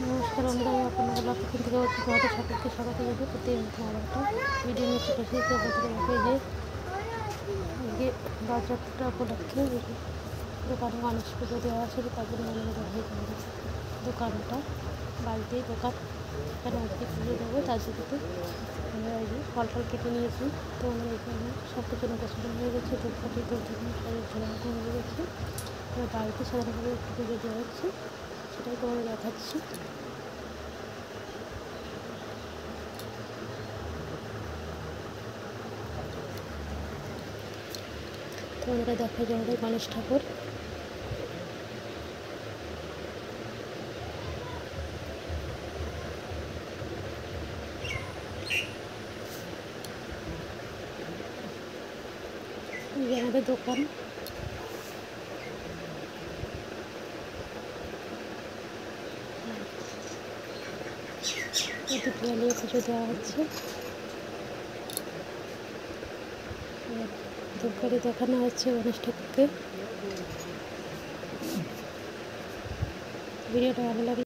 নমস্কার বন্ধুরা, আমি আপনার ব্লগ থেকে বলছি। তোমাদের সকলকে স্বাগত জানাই প্রতিদিন আমার একটা ভিডিও নিয়ে চলে এসেছি। বন্ধুরা যে আজকে রথযাত্রা উপলক্ষে দোকানে গণেশ পুজো দেওয়া আছে, তার জন্য মনে দেখাই দোকানটা বাড়িতেই দোকান এখানে আজকে পুজো দেবো। তার জন্য আমরা এই যে ফল টল কেটে নিয়েছি। তো আমরা এখানে সব কিছু গোছানো হয়ে গেছে, ধূপকাঠি সবের ঝোলানো হয়ে গেছে। এবার বাড়িতে সাধারণভাবে একটু পুজো দেওয়া হচ্ছে, সেটাই তোমাদের দেখাচ্ছি। তোমাদের দেখা যায় আমাদের গণেশ ঠাকুর। এই যে আমাদের দোকান। দীপাবলি পুজো দেওয়া হচ্ছে, ধূপকাঠি দেখানো হচ্ছে গণেশ ঠাকুরকে। ভিডিওটা ভালো লাগে।